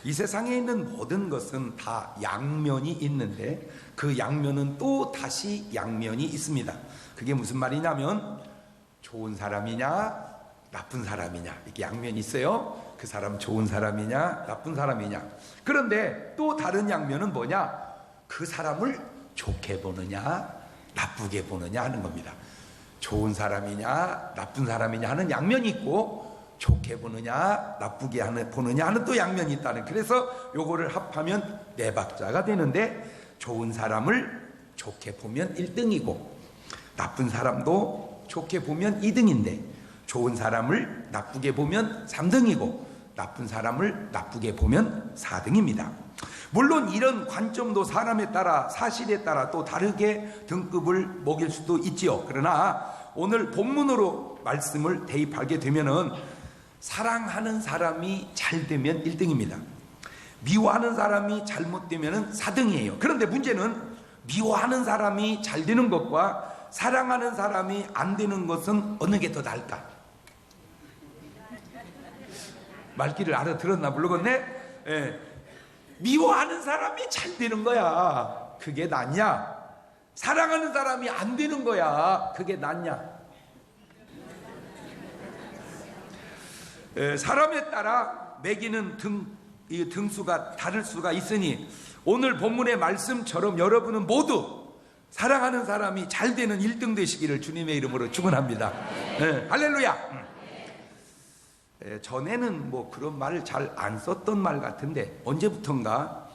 이 세상에 있는 모든 것은 다 양면이 있는데 그 양면은 또 다시 양면이 있습니다. 그게 무슨 말이냐면 좋은 사람이냐 나쁜 사람이냐 이렇게 양면이 있어요. 그 사람 좋은 사람이냐 나쁜 사람이냐. 그런데 또 다른 양면은 뭐냐? 그 사람을 좋게 보느냐 나쁘게 보느냐 하는 겁니다. 좋은 사람이냐 나쁜 사람이냐 하는 양면이 있고 좋게 보느냐 나쁘게 보느냐 하는 또 양면이 있다는. 그래서 요거를 합하면 네 박자가 되는데 좋은 사람을 좋게 보면 1등이고 나쁜 사람도 좋게 보면 2등인데 좋은 사람을 나쁘게 보면 3등이고 나쁜 사람을 나쁘게 보면 4등입니다. 물론 이런 관점도 사람에 따라 사실에 따라 또 다르게 등급을 먹일 수도 있지요. 그러나 오늘 본문으로 말씀을 대입하게 되면은 사랑하는 사람이 잘 되면 1등입니다. 미워하는 사람이 잘못되면 4등이에요. 그런데 문제는 미워하는 사람이 잘 되는 것과 사랑하는 사람이 안 되는 것은 어느 게 더 나을까? 말귀를 알아들었나 모르겠네. 예. 미워하는 사람이 잘 되는 거야. 그게 낫냐? 사랑하는 사람이 안 되는 거야. 그게 낫냐? 사람에 따라 매기는 등수가 다를 수가 있으니 오늘 본문의 말씀처럼 여러분은 모두 사랑하는 사람이 잘 되는 1등 되시기를 주님의 이름으로 축원합니다. 할렐루야. 전에는 뭐 그런 말을 잘 안 썼던 말 같은데 언제부턴가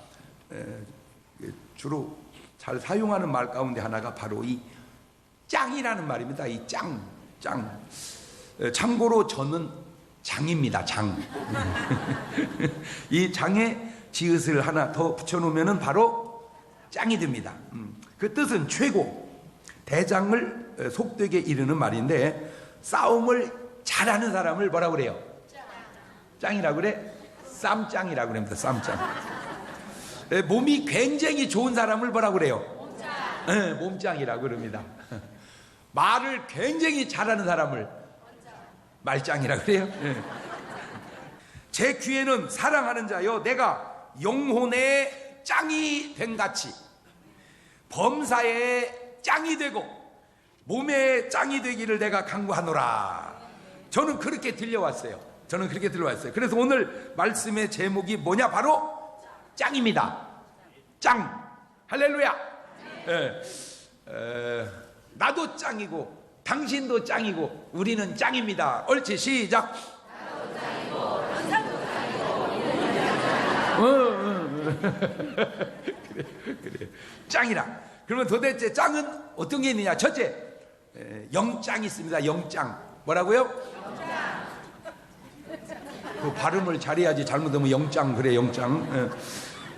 주로 잘 사용하는 말 가운데 하나가 바로 이 짱이라는 말입니다. 이 짱. 참고로 저는 장입니다. 장. 이 장에 지읒을 하나 더 붙여놓으면 바로 짱이 됩니다. 그 뜻은 최고, 대장을 속되게 이르는 말인데 싸움을 잘하는 사람을 뭐라고 그래요? 짱이라고 그래? 쌈짱이라고 그럽니다. 쌈짱. 몸이 굉장히 좋은 사람을 뭐라고 그래요? 몸짱이라고 그럽니다. 말을 굉장히 잘하는 사람을 말짱이라고 그래요. 제 귀에는 사랑하는 자여 내가 영혼의 짱이 된 같이 범사의 짱이 되고 몸의 짱이 되기를 내가 간구하노라. 저는 그렇게 들려왔어요. 그래서 오늘 말씀의 제목이 뭐냐? 바로 짱입니다. 짱. 할렐루야. 나도 짱이고 당신도 짱이고 우리는 짱입니다. 옳지, 시작. 나도 짱이고 당신도 짱이고 그래. 짱이라. 그러면 도대체 짱은 어떤 게 있느냐? 첫째, 영짱이 있습니다. 영짱. 뭐라고요? 그 발음을 잘해야지. 잘못하면 영짱 그래. 영짱.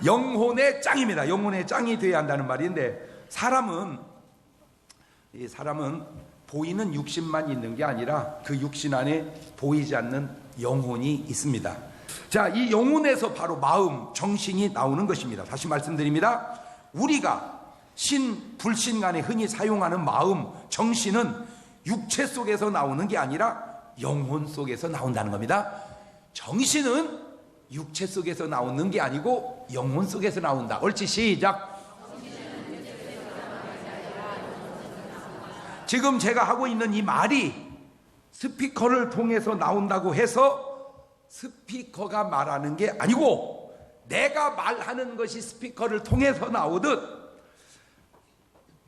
영혼의 짱입니다. 영혼의 짱이 되어야 한다는 말인데 사람은 보이는 육신만 있는 게 아니라 그 육신 안에 보이지 않는 영혼이 있습니다. 자, 이 영혼에서 바로 마음, 정신이 나오는 것입니다. 다시 말씀드립니다. 우리가 불신 간에 흔히 사용하는 마음, 정신은 육체 속에서 나오는 게 아니라 영혼 속에서 나온다는 겁니다. 정신은 육체 속에서 나오는 게 아니고 영혼 속에서 나온다. 옳지, 시작. 지금 제가 하고 있는 이 말이 스피커를 통해서 나온다고 해서 스피커가 말하는 게 아니고 내가 말하는 것이 스피커를 통해서 나오듯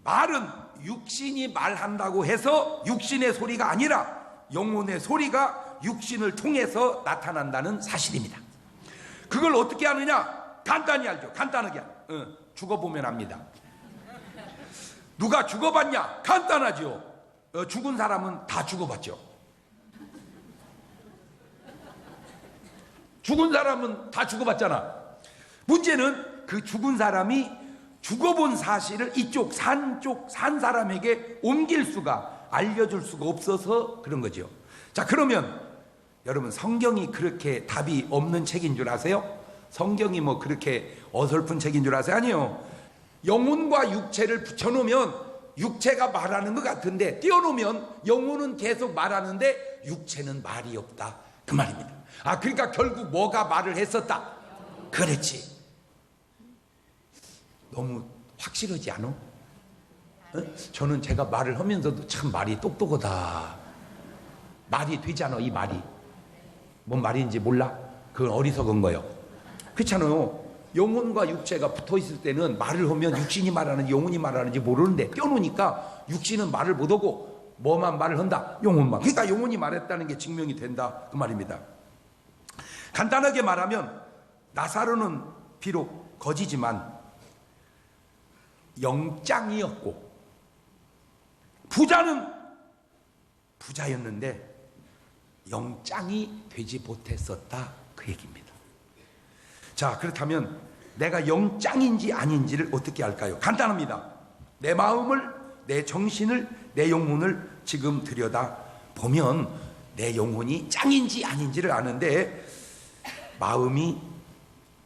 말은 육신이 말한다고 해서 육신의 소리가 아니라 영혼의 소리가 육신을 통해서 나타난다는 사실입니다. 그걸 어떻게 하느냐? 간단히 알죠. 간단하게. 죽어보면 압니다. 누가 죽어봤냐? 간단하죠. 죽은 사람은 다 죽어봤죠. 죽은 사람은 다 죽어봤잖아. 문제는 그 죽은 사람이 죽어본 사실을 산 사람에게 옮길 수가, 알려줄 수가 없어서 그런 거죠. 자, 그러면 여러분, 성경이 그렇게 답이 없는 책인 줄 아세요? 성경이 뭐 그렇게 어설픈 책인 줄 아세요? 아니요. 영혼과 육체를 붙여놓으면 육체가 말하는 것 같은데 띄워놓으면 영혼은 계속 말하는데 육체는 말이 없다. 그 말입니다. 그러니까 결국 뭐가 말을 했었다? 그렇지. 너무 확실하지 않아? 저는 제가 말을 하면서도 참 말이 똑똑하다. 말이 되잖아, 이 말이. 뭔 말인지 몰라? 그건 어리석은 거요. 그렇잖아요. 영혼과 육체가 붙어 있을 때는 말을 하면 육신이 말하는지 영혼이 말하는지 모르는데 껴놓으니까 육신은 말을 못하고 뭐만 말을 한다? 영혼만. 그러니까 영혼이 말했다는 게 증명이 된다, 그 말입니다. 간단하게 말하면 나사로는 비록 거지지만 영장이었고 부자는 부자였는데 영장이 되지 못했었다, 그 얘기입니다. 자, 그렇다면 내가 영장인지 아닌지를 어떻게 알까요? 간단합니다. 내 마음을, 내 정신을, 내 영혼을 지금 들여다 보면 내 영혼이 짱인지 아닌지를 아는데 마음이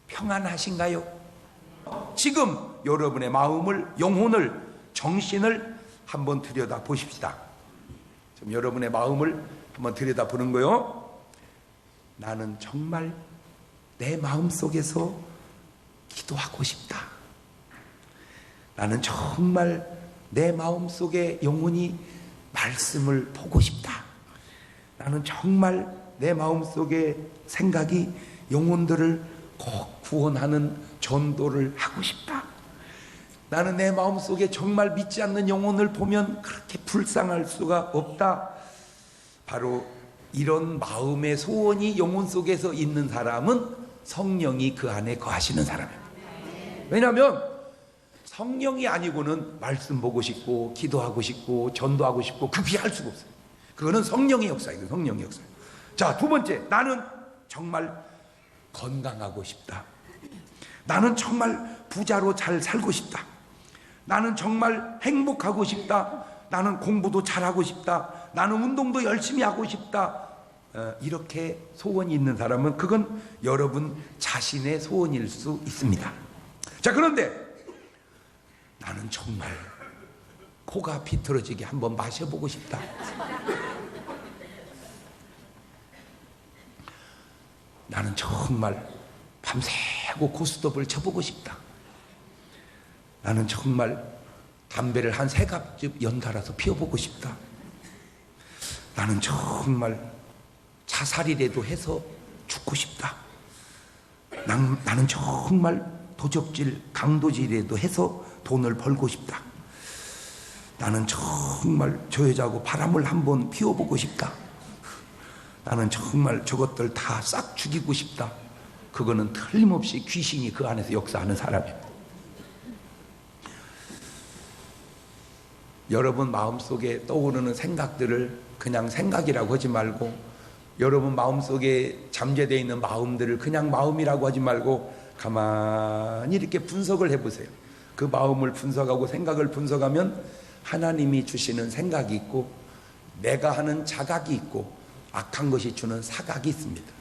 평안하신가요? 지금 여러분의 마음을, 영혼을, 정신을 한번 들여다 보십시다. 좀 여러분의 마음을 한번 들여다 보는 거요. 나는 정말 내 마음 속에서 기도하고 싶다. 나는 정말 내 마음 속에 영혼이 말씀을 보고 싶다. 나는 정말 내 마음 속에 생각이 영혼들을 꼭 구원하는 전도를 하고 싶다. 나는 내 마음 속에 정말 믿지 않는 영혼을 보면 그렇게 불쌍할 수가 없다. 바로 이런 마음의 소원이 영혼 속에서 있는 사람은 성령이 그 안에 거하시는 사람입니다. 왜냐하면 성령이 아니고는 말씀 보고 싶고 기도하고 싶고 전도하고 싶고 그게 할 수가 없어요. 그거는 성령의 역사예요. 성령의 역사. 자, 두 번째, 나는 정말 건강하고 싶다. 나는 정말 부자로 잘 살고 싶다. 나는 정말 행복하고 싶다. 나는 공부도 잘하고 싶다. 나는 운동도 열심히 하고 싶다. 이렇게 소원이 있는 사람은 그건 여러분 자신의 소원일 수 있습니다. 자, 그런데 나는 정말 코가 비틀어지게 한번 마셔보고 싶다. 나는 정말 밤새고 고스톱을 쳐보고 싶다. 나는 정말 담배를 한 3갑집 연달아서 피워보고 싶다. 나는 정말 자살이라도 해서 죽고 싶다. 나는 정말 도적질, 강도질이라도 해서 돈을 벌고 싶다. 나는 정말 저 여자하고 바람을 한번 피워보고 싶다. 나는 정말 저것들 다 싹 죽이고 싶다. 그거는 틀림없이 귀신이 그 안에서 역사하는 사람입니다. 여러분 마음속에 떠오르는 생각들을 그냥 생각이라고 하지 말고, 여러분 마음속에 잠재되어 있는 마음들을 그냥 마음이라고 하지 말고 가만히 이렇게 분석을 해보세요. 그 마음을 분석하고 생각을 분석하면 하나님이 주시는 생각이 있고, 내가 하는 자각이 있고, 악한 것이 주는 사각이 있습니다.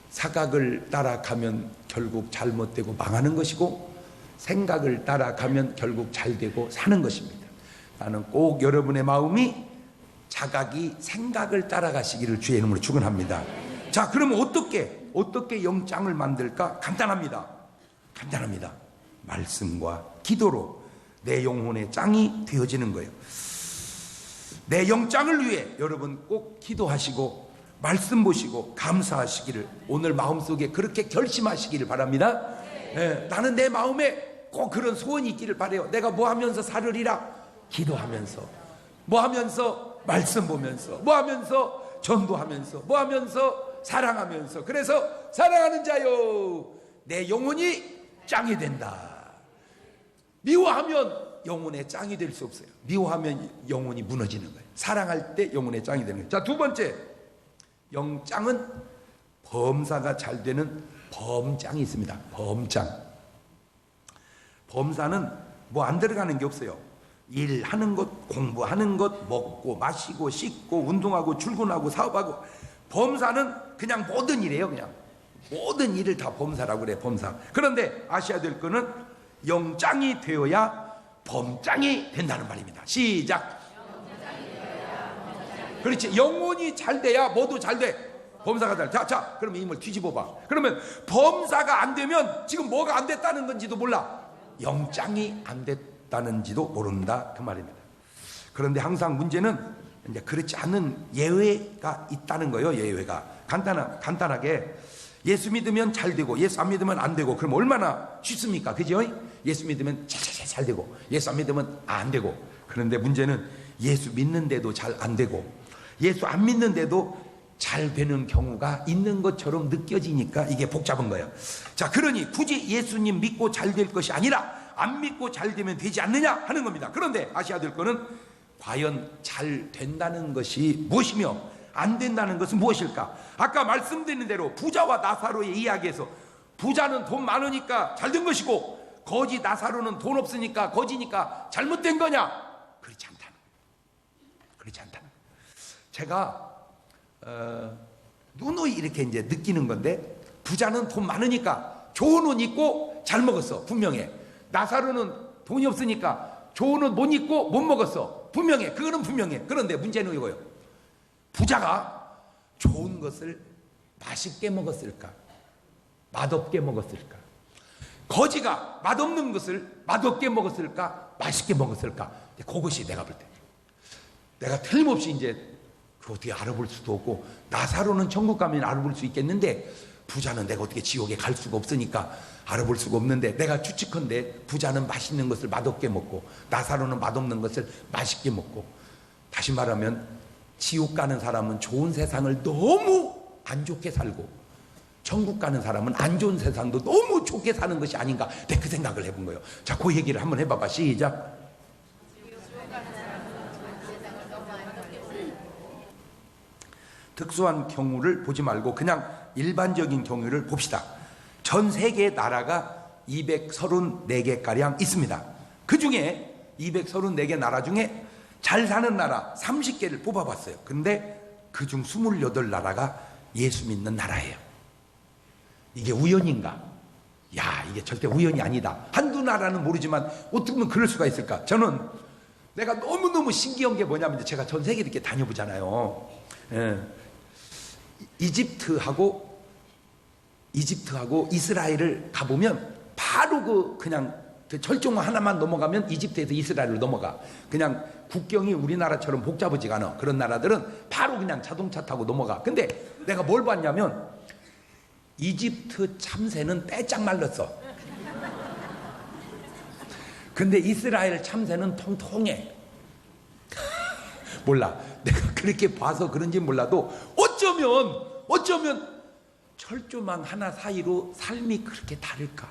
사각을 따라가면 결국 잘못되고 망하는 것이고, 생각을 따라가면 결국 잘되고 사는 것입니다. 나는 꼭 여러분의 마음이 자각이 생각을 따라가시기를 주의 이름으로 축원합니다. 자, 그러면 어떻게 영장을 만들까? 간단합니다. 말씀과 기도로 내 영혼의 짱이 되어지는 거예요. 내 영장을 위해 여러분 꼭 기도하시고 말씀 보시고 감사하시기를 오늘 마음속에 그렇게 결심하시기를 바랍니다. 나는 내 마음에 꼭 그런 소원이 있기를 바라요. 내가 뭐 하면서 살으리라? 기도하면서, 뭐 하면서 말씀 보면서, 뭐 하면서 전도하면서, 뭐 하면서 사랑하면서. 그래서 사랑하는 자요, 내 영혼이 짱이 된다. 미워하면 영혼의 짱이 될 수 없어요. 미워하면 영혼이 무너지는 거예요. 사랑할 때 영혼의 짱이 되는 거예요. 자, 두 번째, 영짱은 범사가 잘 되는 범장이 있습니다. 범사는 뭐 안 들어가는 게 없어요. 일하는 것, 공부하는 것, 먹고 마시고 씻고 운동하고 출근하고 사업하고. 범사는 그냥 모든 일이에요. 그냥 모든 일을 다 범사라고 그래. 범사. 그런데 아셔야 될 거는 영장이 되어야 범장이 된다는 말입니다. 시작. 그렇지. 영혼이 잘 돼야 뭐도 잘 돼. 범사가 잘. 자, 그러면 힘을 뒤집어 봐. 그러면 범사가 안 되면 지금 뭐가 안 됐다는 건지도 몰라. 영장이 안 됐다는지도 모른다 그 말입니다. 그런데 항상 문제는 이제 그렇지 않은 예외가 있다는 거예요. 예외가 간단하게 예수 믿으면 잘 되고 예수 안 믿으면 안 되고, 그럼 얼마나 쉽습니까? 그죠? 예수 믿으면 잘 되고 예수 안 믿으면 안 되고. 그런데 문제는 예수 믿는데도 잘 안 되고 예수 안 믿는데도 잘 되는 경우가 있는 것처럼 느껴지니까 이게 복잡한 거예요. 자, 그러니 굳이 예수님 믿고 잘 될 것이 아니라 안 믿고 잘 되면 되지 않느냐 하는 겁니다. 그런데 아셔야 될 거는 과연 잘 된다는 것이 무엇이며 안 된다는 것은 무엇일까? 아까 말씀드린 대로 부자와 나사로의 이야기에서 부자는 돈 많으니까 잘 된 것이고 거지 나사로는 돈 없으니까 거지니까 잘못된 거냐? 그렇지 않다는 거예요. 그렇지 않다는 거예요. 제가 누누이 이렇게 이제 느끼는 건데, 부자는 돈 많으니까 좋은 옷 입고 잘 먹었어, 분명해. 나사로는 돈이 없으니까 좋은 옷 못 입고 못 먹었어, 분명해. 그거는 분명해. 그런데 문제는 이거예요. 부자가 좋은 것을 맛있게 먹었을까? 맛없게 먹었을까? 거지가 맛없는 것을 맛없게 먹었을까? 맛있게 먹었을까? 그것이 내가 볼 때, 내가 틀림없이 이제 그 어떻게 알아볼 수도 없고, 나사로는 천국 가면 알아볼 수 있겠는데 부자는 내가 어떻게 지옥에 갈 수가 없으니까 알아볼 수가 없는데, 내가 추측컨대 부자는 맛있는 것을 맛없게 먹고 나사로는 맛없는 것을 맛있게 먹고, 다시 말하면 지옥 가는 사람은 좋은 세상을 너무 안 좋게 살고 천국 가는 사람은 안 좋은 세상도 너무 좋게 사는 것이 아닌가, 내가 그 생각을 해본 거예요. 자, 그 얘기를 한번 해봐봐. 시작. 특수한 경우를 보지 말고 그냥 일반적인 경우를 봅시다. 전 세계의 나라가 234개가량 있습니다. 그 중에 234개 나라 중에 잘 사는 나라 30개를 뽑아봤어요. 근데 그중 28나라가 예수 믿는 나라예요. 이게 우연인가? 야, 이게 절대 우연이 아니다. 한두 나라는 모르지만 어떻게 보면 그럴 수가 있을까? 저는 내가 너무너무 신기한 게 뭐냐면, 제가 전 세계 이렇게 다녀보잖아요. 이집트하고 이스라엘을 가보면 바로 그냥 절정 하나만 넘어가면 이집트에서 이스라엘로 넘어가. 그냥 국경이 우리나라처럼 복잡하지가 않아. 그런 나라들은 바로 그냥 자동차 타고 넘어가. 근데 내가 뭘 봤냐면 이집트 참새는 빼짝 말랐어. 근데 이스라엘 참새는 통통해. 몰라, 내가 그렇게 봐서 그런지 몰라도 어쩌면 철조망 하나 사이로 삶이 그렇게 다를까?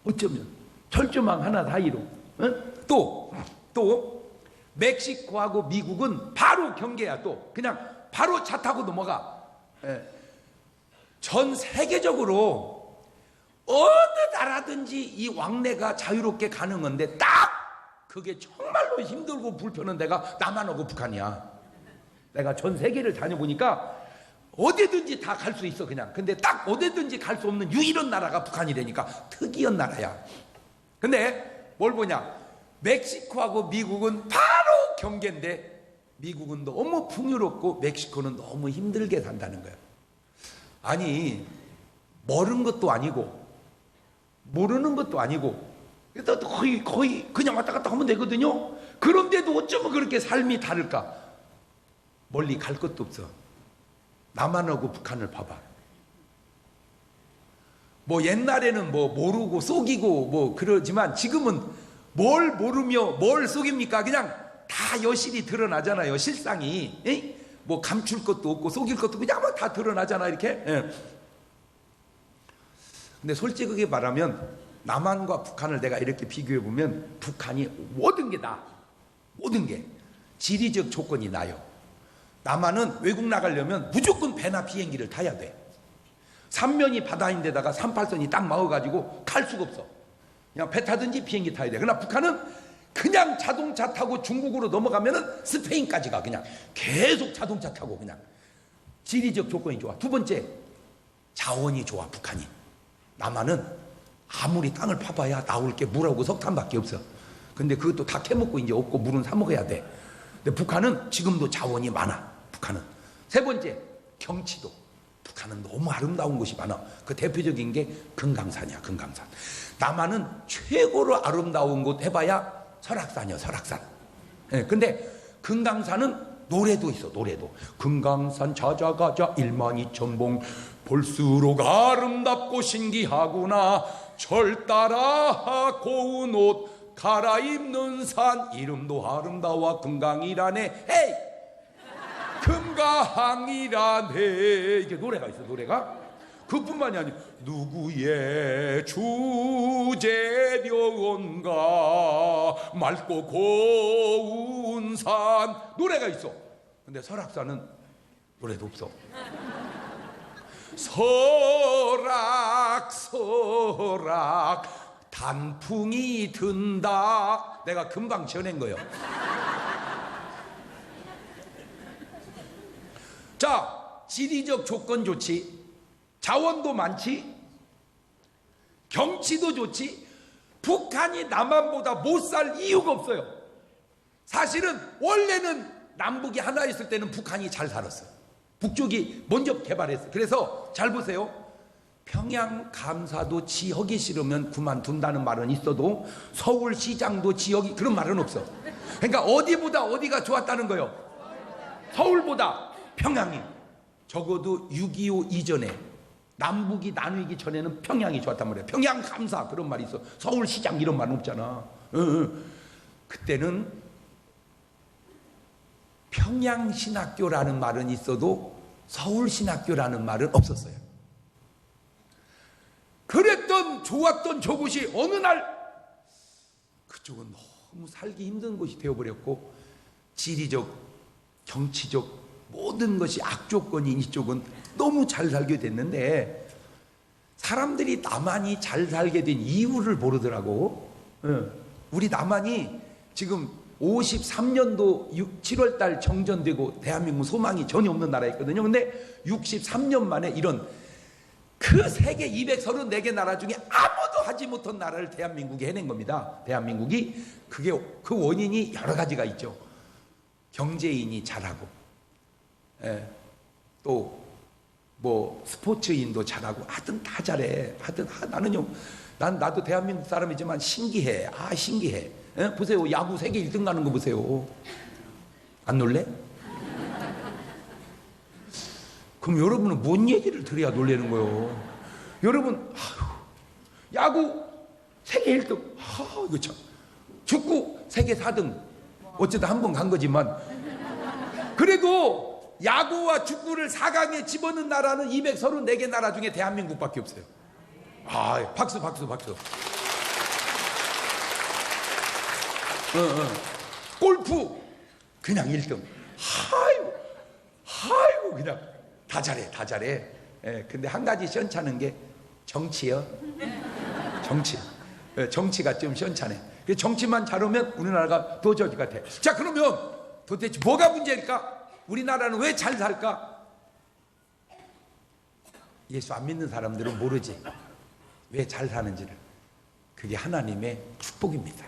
어쩌면 철조망 하나 사이로. 또 멕시코하고 미국은 바로 경계야. 또 그냥 바로 차 타고 넘어가. 전 세계적으로 어느 나라든지 이 왕래가 자유롭게 가능한데 딱 그게 정말로 힘들고 불편한 데가 남한하고 북한이야. 내가 전 세계를 다녀보니까 어디든지 다 갈 수 있어 그냥. 근데 딱 어디든지 갈 수 없는 유일한 나라가 북한이라니까. 특이한 나라야. 근데 뭘 보냐, 멕시코하고 미국은 바로 경계인데 미국은 너무 풍요롭고 멕시코는 너무 힘들게 산다는 거야. 아니, 멀은 것도 아니고 모르는 것도 아니고 거의 그냥 왔다 갔다 하면 되거든요. 그런데도 어쩌면 그렇게 삶이 다를까? 멀리 갈 것도 없어. 남한하고 북한을 봐봐. 뭐 옛날에는 뭐 모르고 속이고 뭐 그러지만 지금은 뭘 모르며 뭘 속입니까? 그냥 다 여실히 드러나잖아요. 실상이. 에이? 뭐 감출 것도 없고 속일 것도 그냥 뭐 다 드러나잖아 이렇게. 예. 근데 솔직하게 말하면 남한과 북한을 내가 이렇게 비교해 보면 북한이 모든 게 다, 모든 게 지리적 조건이 나요. 남한은 외국 나가려면 무조건 배나 비행기를 타야 돼. 삼면이 바다인데다가 38선이 딱 막아가지고 갈 수가 없어. 그냥 배 타든지 비행기 타야 돼. 그러나 북한은 그냥 자동차 타고 중국으로 넘어가면은 스페인까지 가. 그냥 계속 자동차 타고. 그냥 지리적 조건이 좋아. 두 번째, 자원이 좋아. 북한이. 남한은 아무리 땅을 파봐야 나올 게 물하고 석탄밖에 없어. 근데 그것도 다 캐먹고 이제 없고 물은 사 먹어야 돼. 근데 북한은 지금도 자원이 많아. 북한 북한은. 세 번째, 경치도. 북한은 너무 아름다운 곳이 많아. 그 대표적인 게 금강산이야, 금강산. 남한은 최고로 아름다운 곳 해봐야 설악산이야, 설악산. 근데 금강산은 노래도 있어, 노래도. 금강산 찾아가자 12,000봉, 볼수록 아름답고 신기하구나. 절 따라 고운 옷 갈아입는 산, 이름도 아름다워 금강이라네. 헤이! 금강이라네. 이게 노래가 있어, 노래가. 그뿐만이 아니고 누구의 주제려온가 맑고 고운 산, 노래가 있어. 근데 설악산은 노래도 없어. 설악 설악 단풍이 든다. 내가 금방 지어낸 거예요. 자, 지리적 조건 좋지, 자원도 많지, 경치도 좋지. 북한이 남한보다 못 살 이유가 없어요. 사실은 원래는 남북이 하나 있을 때는 북한이 잘 살았어요. 북쪽이 먼저 개발했어요. 그래서 잘 보세요. 평양 감사도 지하기 싫으면 그만둔다는 말은 있어도 서울시장도 지하기, 그런 말은 없어. 그러니까 어디보다 어디가 좋았다는 거예요. 서울보다 평양이. 적어도 6.25 이전에, 남북이 나누기 전에는 평양이 좋았단 말이에요. 평양 감사, 그런 말이 있어. 서울시장 이런 말은 없잖아. 그때는 평양신학교라는 말은 있어도 서울신학교라는 말은 없었어요. 그랬던 좋았던 저곳이 어느 날 그쪽은 너무 살기 힘든 곳이 되어버렸고, 지리적, 정치적 모든 것이 악조건인 이쪽은 너무 잘 살게 됐는데, 사람들이 남한이 잘 살게 된 이유를 모르더라고. 우리 남한이 지금 53년도 7월달 정전되고 대한민국 소망이 전혀 없는 나라였거든요. 근데 63년 만에 이런 그 세계 234개 나라 중에 아무도 하지 못한 나라를 대한민국이 해낸 겁니다. 대한민국이. 그 원인이 여러 가지가 있죠. 경제인이 잘하고, 또 뭐 스포츠인도 잘하고, 하여튼 다 잘해. 하여튼 나는요, 나도 대한민국 사람이지만 신기해. 신기해. 보세요, 야구 세계 1등 가는 거 보세요. 안 놀래? 그럼 여러분은 뭔 얘기를 들어야 놀라는 거예요? 여러분, 야구 세계 1등, 이거 참. 축구 세계 4등, 어쨌든 한 번 간 거지만, 그래도 야구와 축구를 4강에 집어넣은 나라는 234개 나라 중에 대한민국밖에 없어요. 박수. 골프 그냥 1등. 아이고 그냥 다 잘해. 근데 한 가지 시원찮은 게 정치요. 정치가 좀 시원찮아. 정치만 잘하면 우리나라가 더 좋을 것 같아. 자, 그러면 도대체 뭐가 문제일까? 우리나라는 왜 잘 살까? 예수 안 믿는 사람들은 모르지, 왜 잘 사는지를. 그게 하나님의 축복입니다.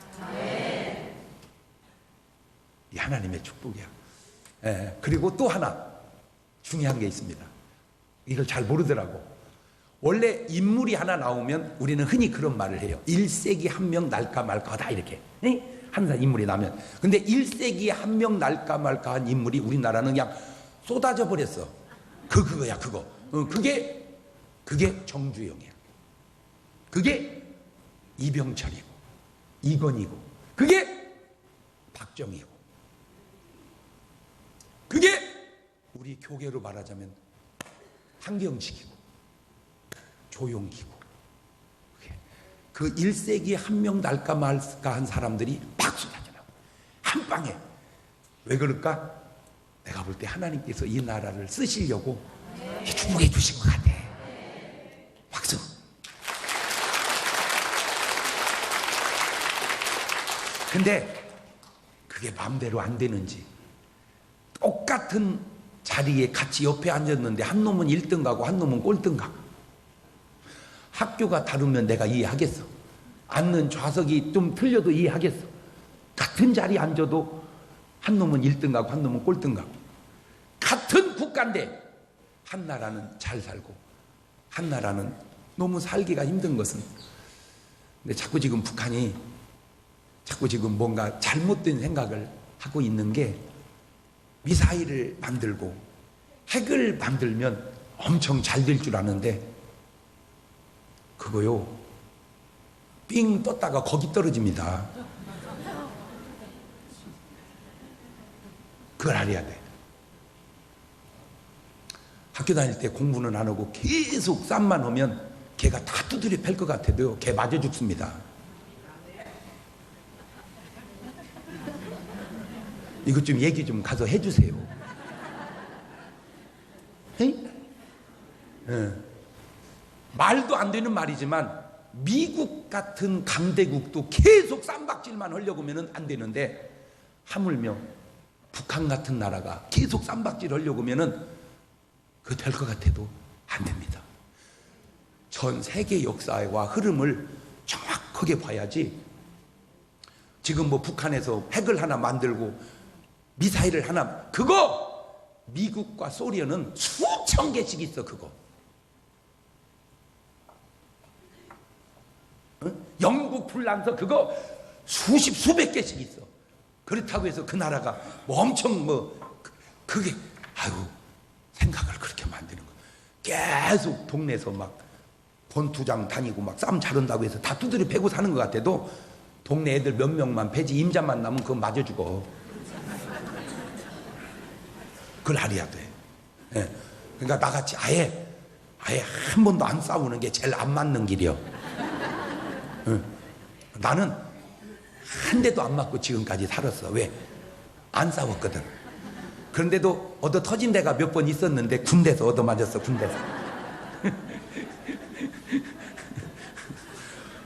이 하나님의 축복이야. 그리고 또 하나 중요한 게 있습니다. 이걸 잘 모르더라고. 원래 인물이 하나 나오면 우리는 흔히 그런 말을 해요. 1세기 한 명 날까 말까하다, 이렇게. 항상 인물이 나면. 근데 1세기에 한 명 날까 말까한 인물이 우리나라는 그냥 쏟아져 버렸어. 그거야, 그거. 그게 정주영이야. 그게 이병철이고, 이건희고, 그게 박정희고, 그게 우리 교계로 말하자면 한경식이고, 조용기고. 그 1세기에 한 명 날까 말까 한 사람들이 막 쏟아져나고 한 방에. 왜 그럴까? 내가 볼 때 하나님께서 이 나라를 쓰시려고 축복해 주신 것 같아. 박수. 근데 그게 마음대로 안 되는지, 똑같은 자리에 같이 옆에 앉았는데 한 놈은 1등 가고 한 놈은 꼴등 가. 학교가 다르면 내가 이해하겠어. 앉는 좌석이 좀 틀려도 이해하겠어. 같은 자리에 앉아도 한 놈은 1등 가고 한 놈은 꼴등 가고, 같은 국가인데 한 나라는 잘 살고 한 나라는 너무 살기가 힘든 것은, 근데 자꾸 지금 북한이 자꾸 지금 뭔가 잘못된 생각을 하고 있는 게, 미사일을 만들고 핵을 만들면 엄청 잘 될 줄 아는데 그거요 삥 떴다가 거기 떨어집니다. 그걸 알아야 돼. 학교 다닐 때 공부는 안 하고 계속 쌈만 오면 걔가 다 두드려 팰 것 같아도요, 걔 맞아 죽습니다. 이것 좀 얘기 좀 가서 해주세요. 에? 예. 말도 안 되는 말이지만 미국 같은 강대국도 계속 쌈박질만 하려고 하면 안 되는데, 하물며 북한 같은 나라가 계속 쌈박질 하려고 하면 그거 될 것 같아도 안 됩니다. 전 세계 역사와 흐름을 정확하게 봐야지, 지금 뭐 북한에서 핵을 하나 만들고 미사일을 하나, 그거 미국과 소련은 수천 개씩 있어. 그거 영국 불란서 그거 수십 수백 개씩 있어. 그렇다고 해서 그 나라가 뭐 엄청 그게 아유 생각을 그렇게 만드는 거. 계속 동네에서 막 권투장 다니고 막 싸움 잘한다고 해서 다 두드려 패고 사는 것 같아도 동네 애들 몇 명만 패지, 임자만 나면 그건 맞아 죽어. 그걸 알아야 돼. 예. 그러니까 나같이 아예 한 번도 안 싸우는 게 제일 안 맞는 길이요. 예. 나는 한 대도 안 맞고 지금까지 살았어. 왜? 안 싸웠거든. 그런데도 얻어 터진 데가 몇 번 있었는데 군대에서 얻어 맞았어. 군대에서.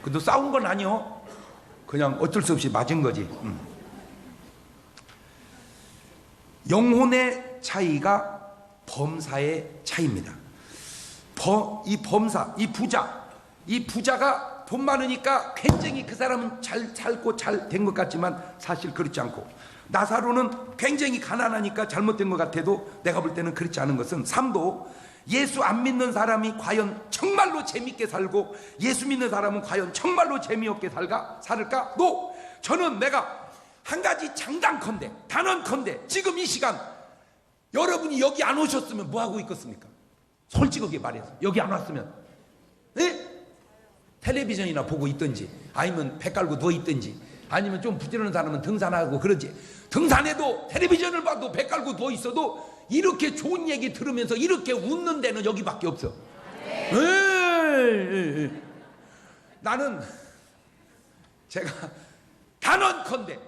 그래도 싸운 건 아니요. 그냥 어쩔 수 없이 맞은 거지. 영혼의 차이가 범사의 차이입니다. 이 범사, 이 부자가 돈 많으니까 굉장히 그 사람은 잘 살고 잘 된 것 같지만 사실 그렇지 않고, 나사로는 굉장히 가난하니까 잘못된 것 같아도 내가 볼 때는 그렇지 않은 것은, 삶도 예수 안 믿는 사람이 과연 정말로 재밌게 살고 예수 믿는 사람은 과연 정말로 재미없게 살을까? 노! 저는 내가 한 가지 장담컨대, 단언컨대, 지금 이 시간 여러분이 여기 안 오셨으면 뭐 하고 있겠습니까? 솔직하게 말해서 여기 안 왔으면, 네? 텔레비전이나 보고 있든지, 아니면 배 깔고 누워 있든지, 아니면 좀 부지런한 사람은 등산하고 그러지. 등산해도 텔레비전을 봐도 배 깔고 누워 있어도 이렇게 좋은 얘기 들으면서 이렇게 웃는 데는 여기밖에 없어. 나는 제가 단언컨대,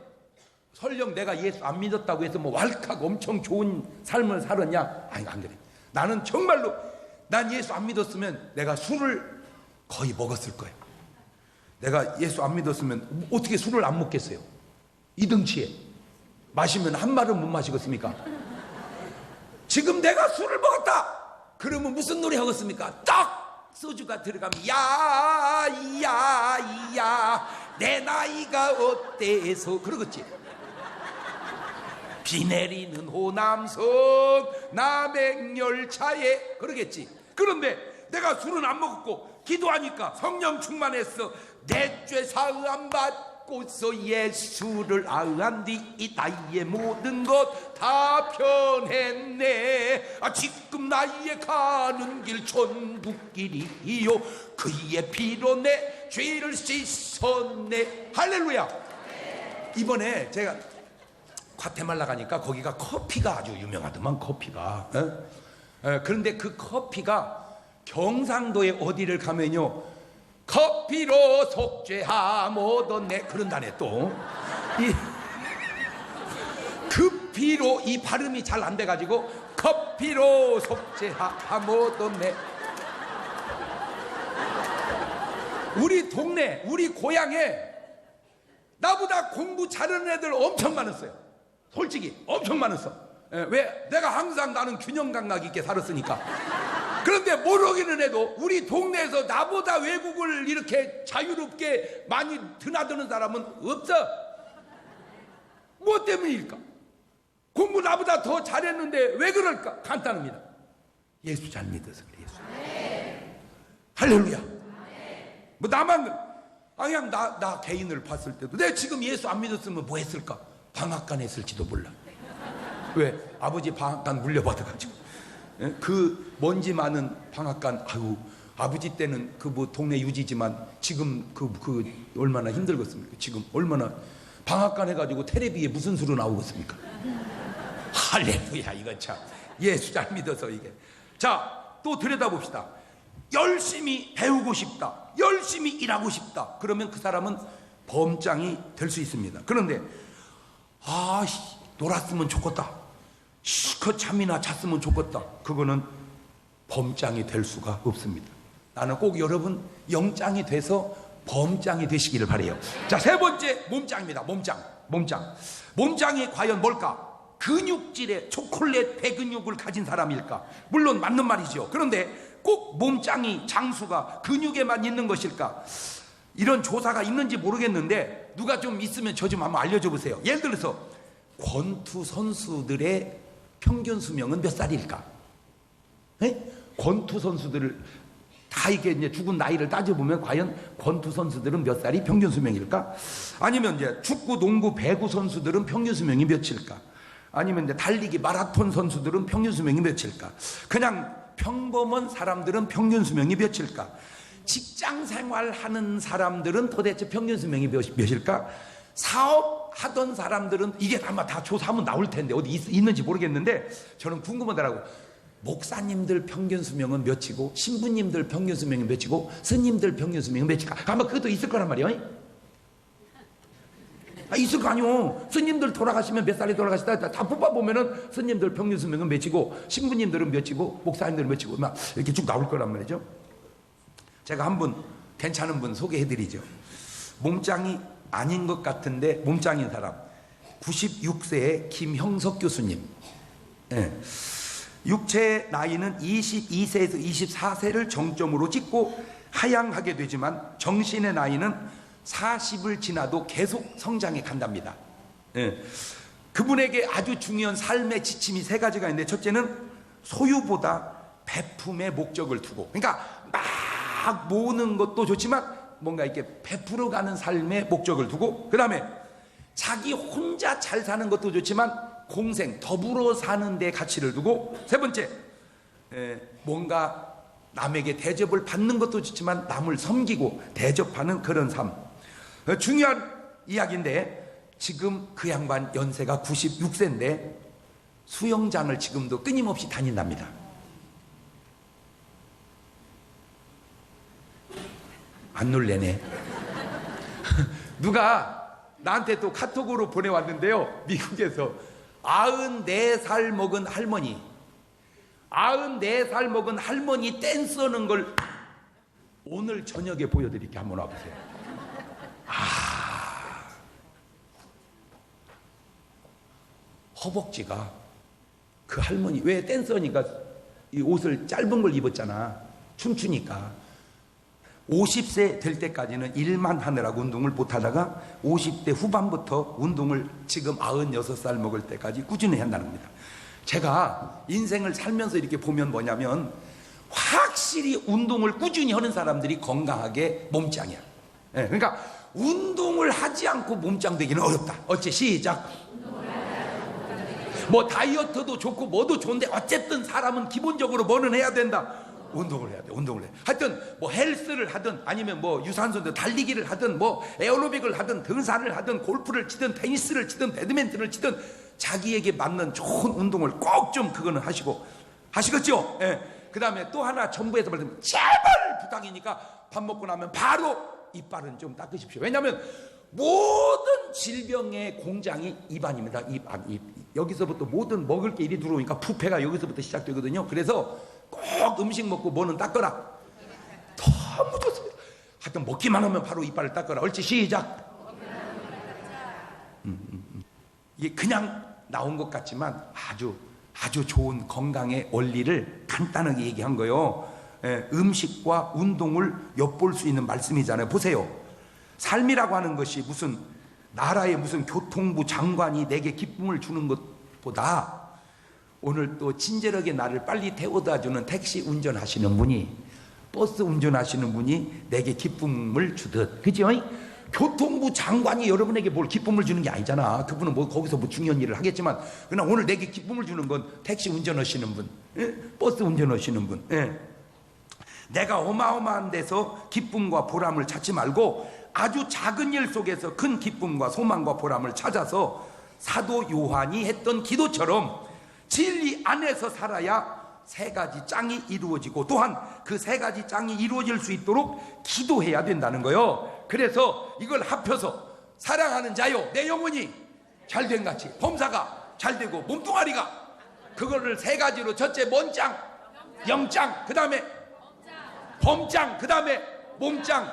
설령 내가 예수 안 믿었다고 해서 뭐 왈칵 엄청 좋은 삶을 살았냐? 아니, 안 그래. 나는 정말로 난 예수 안 믿었으면 내가 술을 거의 먹었을 거예요. 내가 예수 안 믿었으면 어떻게 술을 안 먹겠어요? 이 등치에 마시면 한 말은 못 마시겠습니까? 지금 내가 술을 먹었다 그러면 무슨 노래 하겠습니까? 딱 소주가 들어가면 야야야 내 나이가 어때서 그러겠지. 비 내리는 호남선 남행열차에 그러겠지. 그런데 내가 술은 안 먹었고 기도하니까 성령 충만했어. 내 죄 사함 받고서 예수를 아한 뒤 이 나이의 모든 것 다 변했네. 지금 나이에 가는 길 천국길이요 그의 피로 내 죄를 씻었네. 할렐루야. 이번에 제가 과테말라 가니까 거기가 커피가 아주 유명하더만. 커피가 그런데 그 커피가 경상도에 어디를 가면요 커피로 속죄함 얻었네 그런다네. 또 그 피로 이 발음이 잘 안 돼가지고 커피로 속죄함 얻었네. 우리 동네 우리 고향에 나보다 공부 잘하는 애들 엄청 많았어요. 솔직히 엄청 많았어. 왜? 내가 항상 나는 균형 감각 있게 살았으니까. 그런데 모르기는 해도 우리 동네에서 나보다 외국을 이렇게 자유롭게 많이 드나드는 사람은 없어. 뭐 때문일까? 공부는 나보다 더 잘했는데 왜 그럴까? 간단합니다. 예수 잘 믿어서 그래. 예수. 할렐루야. 뭐 나만 그냥 나 개인을 봤을 때도 내가 지금 예수 안 믿었으면 뭐 했을까? 방앗간 했을지도 몰라. 왜? 아버지 방앗간 물려받아가지고 그 먼지 많은 방앗간. 아유, 아버지 때는 그 뭐 동네 유지지만 지금 그 얼마나 힘들겠습니까? 지금 얼마나 방앗간 해가지고 텔레비에 무슨 수로 나오겠습니까? 할렐루야. 이거 참 예수 잘 믿어서 이게. 자, 또 들여다봅시다. 열심히 배우고 싶다, 열심히 일하고 싶다, 그러면 그 사람은 범장이 될 수 있습니다. 그런데 놀았으면 좋겠다, 실컷 잠이나 잤으면 좋겠다, 그거는 범장이 될 수가 없습니다. 나는 꼭 여러분 영장이 돼서 범장이 되시기를 바라요. 자, 세 번째 몸짱입니다. 몸짱이 과연 뭘까? 근육질의 초콜릿 배근육을 가진 사람일까? 물론 맞는 말이죠. 그런데 꼭 몸짱이 장수가 근육에만 있는 것일까? 이런 조사가 있는지 모르겠는데 누가 좀 있으면 저 좀 한번 알려줘 보세요. 예를 들어서 권투 선수들의 평균 수명은 몇 살일까? 권투 선수들을 다 이게 이제 죽은 나이를 따져보면 과연 권투 선수들은 몇 살이 평균 수명일까? 아니면 이제 축구, 농구, 배구 선수들은 평균 수명이 몇일까? 아니면 이제 달리기, 마라톤 선수들은 평균 수명이 몇일까? 그냥 평범한 사람들은 평균 수명이 몇일까? 직장 생활하는 사람들은 도대체 평균 수명이 몇일까? 사업하던 사람들은 이게 아마 다 조사하면 나올 텐데 어디 있는지 모르겠는데 저는 궁금하더라고. 목사님들 평균 수명은 몇이고 신부님들 평균 수명이 몇이고 스님들 평균 수명이 몇일까? 아마 그것도 있을 거란 말이에요. 있을 거 아니오. 스님들 돌아가시면 몇 살에 돌아가시다 다 뽑아보면은 스님들 평균 수명은 몇이고 신부님들은 몇이고 목사님들은 몇이고 막 이렇게 쭉 나올 거란 말이죠. 제가 한 분 괜찮은 분 소개해드리죠. 몸짱이 아닌 것 같은데 몸짱인 사람, 96세의 김형석 교수님. 육체 나이는 22세에서 24세를 정점으로 찍고 하향하게 되지만 정신의 나이는 40을 지나도 계속 성장해 간답니다. 그분에게 아주 중요한 삶의 지침이 세 가지가 있는데, 첫째는 소유보다 베품의 목적을 두고, 그러니까 막 모으는 것도 좋지만 뭔가 이렇게 베풀어가는 삶의 목적을 두고, 그 다음에 자기 혼자 잘 사는 것도 좋지만 공생, 더불어 사는 데 가치를 두고, 세 번째 뭔가 남에게 대접을 받는 것도 좋지만 남을 섬기고 대접하는 그런 삶. 중요한 이야기인데 지금 그 양반 연세가 96세인데 수영장을 지금도 끊임없이 다닌답니다. 안 놀래네. 누가 나한테 또 카톡으로 보내왔는데요, 미국에서 94살 먹은 할머니, 94살 먹은 할머니 댄스 하는 걸 오늘 저녁에 보여드릴게요. 한번 와보세요. 허벅지가, 그 할머니 왜 댄서니까 이 옷을 짧은 걸 입었잖아, 춤추니까. 50세 될 때까지는 일만 하느라고 운동을 못하다가 50대 후반부터 운동을 지금 96살 먹을 때까지 꾸준히 한다는 겁니다. 제가 인생을 살면서 이렇게 보면 뭐냐면 확실히 운동을 꾸준히 하는 사람들이 건강하게 몸짱이야. 그러니까 운동을 하지 않고 몸짱 되기는 어렵다. 어째 시작. 뭐 다이어트도 좋고 뭐도 좋은데 어쨌든 사람은 기본적으로 뭐는 해야 된다. 운동을 해야 돼. 운동을 해. 하여튼 뭐 헬스를 하든 아니면 뭐 유산소든 달리기를 하든 뭐 에어로빅을 하든 등산을 하든 골프를 치든 테니스를 치든 배드민턴을 치든 자기에게 맞는 좋은 운동을 꼭 좀 그거는 하시겠죠? 그 다음에 또 하나 정부에서 말하면 제발 부탁이니까 밥 먹고 나면 바로 이빨은 좀 닦으십시오. 왜냐하면 모든 질병의 공장이 입안입니다. 입. 여기서부터 모든 먹을 게 이리 들어오니까 부패가 여기서부터 시작되거든요. 그래서 꼭 음식 먹고 뭐는 닦거라. 너무 좋습니다. 하여튼 먹기만 하면 바로 이빨을 닦거라. 옳지, 시작. 이게 그냥 나온 것 같지만 아주 좋은 건강의 원리를 간단하게 얘기한 거예요. 음식과 운동을 엿볼 수 있는 말씀이잖아요. 보세요. 삶이라고 하는 것이 무슨 나라의 무슨 교통부 장관이 내게 기쁨을 주는 것 보다 오늘 또 친절하게 나를 빨리 태워다 주는 택시 운전하시는 분이, 버스 운전하시는 분이 내게 기쁨을 주듯, 그죠? 교통부 장관이 여러분에게 뭘 기쁨을 주는 게 아니잖아. 그분은 뭐 거기서 뭐 중요한 일을 하겠지만, 그러나 오늘 내게 기쁨을 주는 건 택시 운전하시는 분, 버스 운전하시는 분. 내가 어마어마한 데서 기쁨과 보람을 찾지 말고 아주 작은 일 속에서 큰 기쁨과 소망과 보람을 찾아서 사도 요한이 했던 기도처럼 진리 안에서 살아야 세 가지 짱이 이루어지고, 또한 그 세 가지 짱이 이루어질 수 있도록 기도해야 된다는 거예요. 그래서 이걸 합혀서 사랑하는 자요 내 영혼이 잘된 같이 범사가 잘되고 몸뚱아리가, 그거를 세 가지로, 첫째 뭔짱? 영짱, 그 다음에 범짱, 그 다음에 몸짱.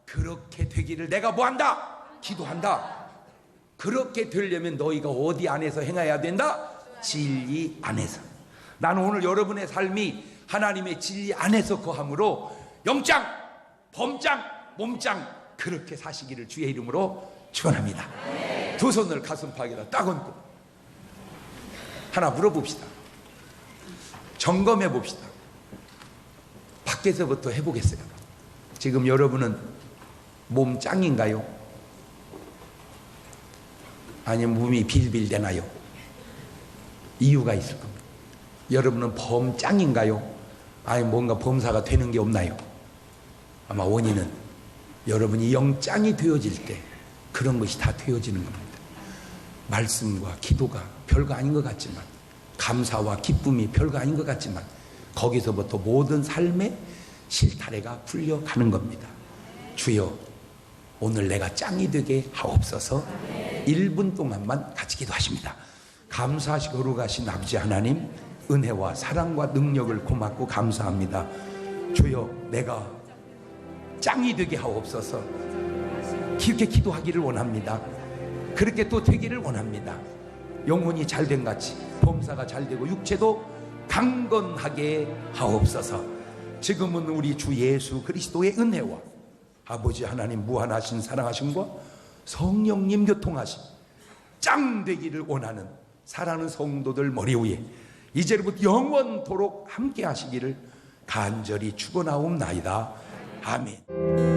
그렇게 되기를 내가 뭐한다? 기도한다. 그렇게 되려면 너희가 어디 안에서 행해야 된다? 진리 안에서. 나는 오늘 여러분의 삶이 하나님의 진리 안에서 거함으로 영짱, 범짱, 몸짱 그렇게 사시기를 주의 이름으로 축원합니다. 두 손을 가슴팍에다 딱 얹고 하나 물어봅시다. 점검해 봅시다. 밖에서부터 해보겠어요. 지금 여러분은 몸 짱인가요? 아니면 몸이 빌빌대나요? 이유가 있을 겁니다. 여러분은 범짱인가요? 아니면 뭔가 범사가 되는 게 없나요? 아마 원인은 여러분이 영짱이 되어질 때 그런 것이 다 되어지는 겁니다. 말씀과 기도가 별거 아닌 것 같지만, 감사와 기쁨이 별거 아닌 것 같지만, 거기서부터 모든 삶의 실타래가 풀려가는 겁니다. 주여, 오늘 내가 짱이 되게 하옵소서. 1분 동안만 같이 기도하십니다. 감사하시고 거룩하신 아버지 하나님, 은혜와 사랑과 능력을 고맙고 감사합니다. 주여, 내가 짱이 되게 하옵소서. 그렇게 기도하기를 원합니다. 그렇게 또 되기를 원합니다. 영혼이 잘된 같이 범사가 잘되고 육체도 강건하게 하옵소서. 지금은 우리 주 예수 그리스도의 은혜와 아버지 하나님 무한하신 사랑하심과 성령님 교통하심, 짱 되기를 원하는 사랑하는 성도들 머리 위에 이제부터 영원토록 함께 하시기를 간절히 축원하옵나이다. 아멘.